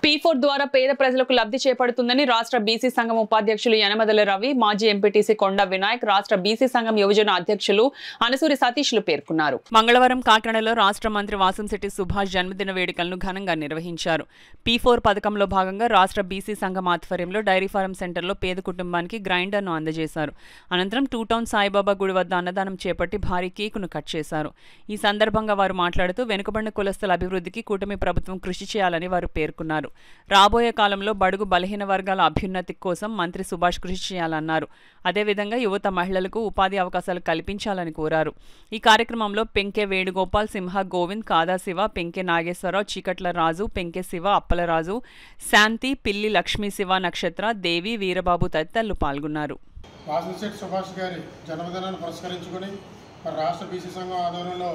P4 ద్వారా పేద ప్రజలకు లబ్ధి చేపడుతుందని రాష్ట్ర బీసీ సంఘం ఉపాధ్యక్షులు యనమదల రవి, మాజీ ఎంపీటీసీ కొండ వినాయక్, రాష్ట్ర బీసీ సంఘం యువజన అధ్యక్షులు అనసూరి సతీష్లు పేర్కొన్నారు. మంగళవారం కాకినాడలో రాష్ట్ర మంత్రి వాసంశెట్టి సుభాష్ జన్మదిన వేడుకలను ఘనంగా నిర్వహించారు. P4 పథకంలో భాగంగా రాష్ట్ర బీసీ సంఘం ఆధ్వర్యంలో డైరీ ఫారం సెంటర్లో పేద కుటుంబానికి గ్రైండర్ను అందజేశారు. అనంతరం 2 టౌన్ సాయిబాబా గుడి వద్ద అన్నదానం చేపట్టి భారీ కేకును కట్ చేశారు. ఈ సందర్భంగా వారు మాట్లాడుతూ వెనుకబడిన కులస్తుల అభివృద్ధికి కూటమి ప్రభుత్వం కృషి చేయాలని వారు పేర్కొన్నారు. రాబోయే కాలంలో బడుగు బలహీన వర్గాల అభ్యున్నతి కోసం మంత్రి సుభాష్ కృషి చేయాలన్నారు. అదేవిధంగా యువత మహిళలకు ఉపాధి అవకాశాలు కల్పించాలని కోరారు. ఈ కార్యక్రమంలో పెంకె వేణుగోపాల్, సింహ గోవింద్, కాదా శివ, పెంకె నాగేశ్వరరావు, చీకట్ల రాజు, పెంకె శివ, అప్పలరాజు, శాంతి, పిల్లి లక్ష్మీ శివ, నక్షత్ర, దేవి, వీరబాబు తదితరులు పాల్గొన్నారు. వాసంశెట్టి సుభాష్ గారి జన్మదినాన్ని పురస్కరించుకొని రాష్ట్ర బీసీ సంఘం ఆధ్వర్యంలో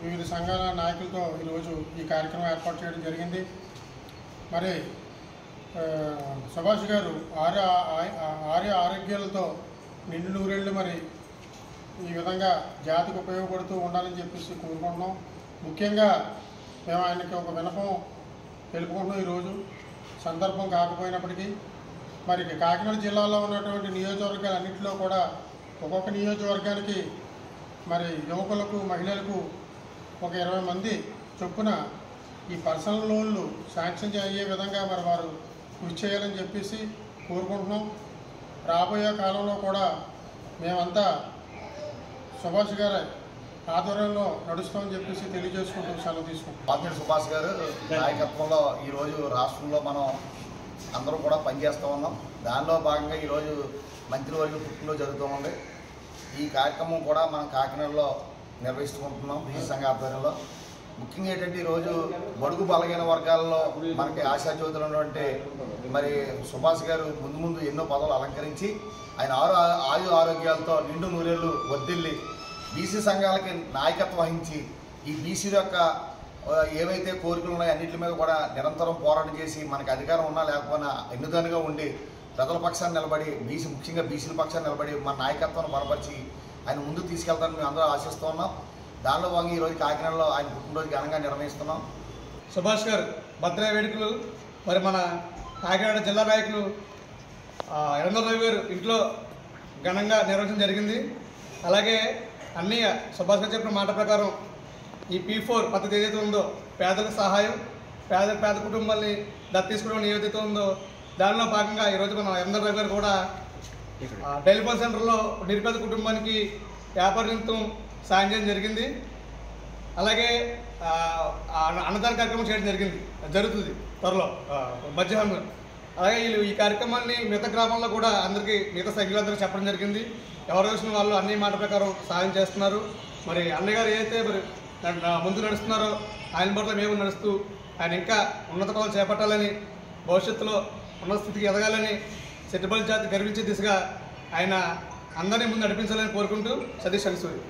వివిధ సంఘాల నాయకులతో ఈరోజు ఈ కార్యక్రమం ఏర్పాటు చేయడం జరిగింది. సుభాష్ గారు ఆరోగ్యాలతో నిండు నూరేళ్ళు ఈ విధంగా జాతికి ఉపయోగపడుతూ ఉండాలని చెప్పేసి కోరుకుంటున్నాం. ముఖ్యంగా మేము ఆయనకి ఒక విన్నపం తెలుపుకుంటున్నాం. ఈరోజు సందర్భం కాకపోయినప్పటికీ కాకినాడ జిల్లాలో ఉన్నటువంటి నియోజకవర్గాలన్నింటిలో కూడా ఒక్కొక్క నియోజకవర్గానికి యువకులకు, మహిళలకు ఒక 20 మంది చొప్పున ఈ పర్సనల్ లోన్లు శాంక్షన్ అయ్యే విధంగా వారు కృషి చేయాలని చెప్పేసి కోరుకుంటున్నాం. రాబోయే కాలంలో కూడా మేమంతా సుభాష్ గారి ఆధ్వర్యంలో నడుస్తామని చెప్పేసి తెలియజేసుకుంటూ సెలవు తీసుకుంటాం. వాసంశెట్టి సుభాష్ గారు నాయకత్వంలో ఈరోజు రాష్ట్రంలో మనం అందరూ కూడా పనిచేస్తూ ఉన్నాం. దానిలో భాగంగా ఈరోజు మంత్రివర్గ పుట్టినరోజు జరుగుతూ ఉంది. ఈ కార్యక్రమం కూడా మనం కాకినాడలో నిర్వహిస్తుకుంటున్నాం బీసీ సంఘ ఆధ్వర్యంలో. ముఖ్యంగా ఏంటంటే ఈరోజు బడుగు బలహీన వర్గాల్లో మనకి ఆశాజ్యోతులు ఉన్నటువంటి సుభాష్ గారు ముందు ఎన్నో పదవులు అలంకరించి ఆయన ఆరోగ్యాలతో నిండు నూరేళ్ళు వర్ధిల్లి బీసీ సంఘాలకి నాయకత్వం వహించి ఈ బీసీ యొక్క ఏవైతే కోరికలు ఉన్నాయో అన్నింటి మీద కూడా నిరంతరం పోరాటం చేసి మనకి అధికారం ఉన్నా లేకపోయినా ఎన్నుదనుగా ఉండి ప్రజల పక్షాన్ని నిలబడి ముఖ్యంగా బీసీల పక్షాన్ని నిలబడి మన నాయకత్వాన్ని బలపరిచి ఆయన ముందుకు తీసుకెళ్తారని మేము అందరూ ఆశిస్తూ ఉన్నాం. దానిలో భాగంగా ఈరోజు కాకినాడలో ఆయన పుట్టినరోజు ఘనంగా నిర్వహిస్తున్నాం. సుభాష్ గారు బర్త్డే వేడుకలు మన కాకినాడ జిల్లా నాయకులు యనమదల రవి గారు ఇంట్లో ఘనంగా నిర్వహించడం జరిగింది. అలాగే అన్నీ సుభాష్ గారు చెప్పిన మాట ప్రకారం ఈ P4 పద్ధతి ఏదైతే ఉందో పేదలకు సహాయం, పేద కుటుంబాన్ని దత్తు తీసుకోవడం ఏదైతే ఉందో దానిలో భాగంగా ఈరోజు మన యనమదల రవి గారు కూడా డైలీఫాన్ సెంటర్లో నిరుపేద కుటుంబానికి వ్యాపార నిమిత్తం సాయం చేయడం జరిగింది. అలాగే అన్నదాన కార్యక్రమం చేయడం జరుగుతుంది త్వరలో మధ్యాహ్నం. అలాగే ఈ కార్యక్రమాన్ని మిగతా గ్రామాల్లో కూడా మిగతా సభ్యులందరికీ చెప్పడం జరిగింది. ఎవరు వచ్చిన వాళ్ళు అన్ని మాట ప్రకారం సాయం చేస్తున్నారు. అన్నయ్య గారు ఏదైతే ముందు నడుస్తున్నారో ఆయన పట్ల మేము నడుస్తూ ఆయన ఇంకా ఉన్నత పదవులు చేపట్టాలని, భవిష్యత్తులో ఉన్నత స్థితికి ఎదగాలని, చెట్టుబడి జాతి గర్వించే దిశగా ఆయన అందరినీ ముందు నడిపించాలని కోరుకుంటూ సతీష్ అనసూరి.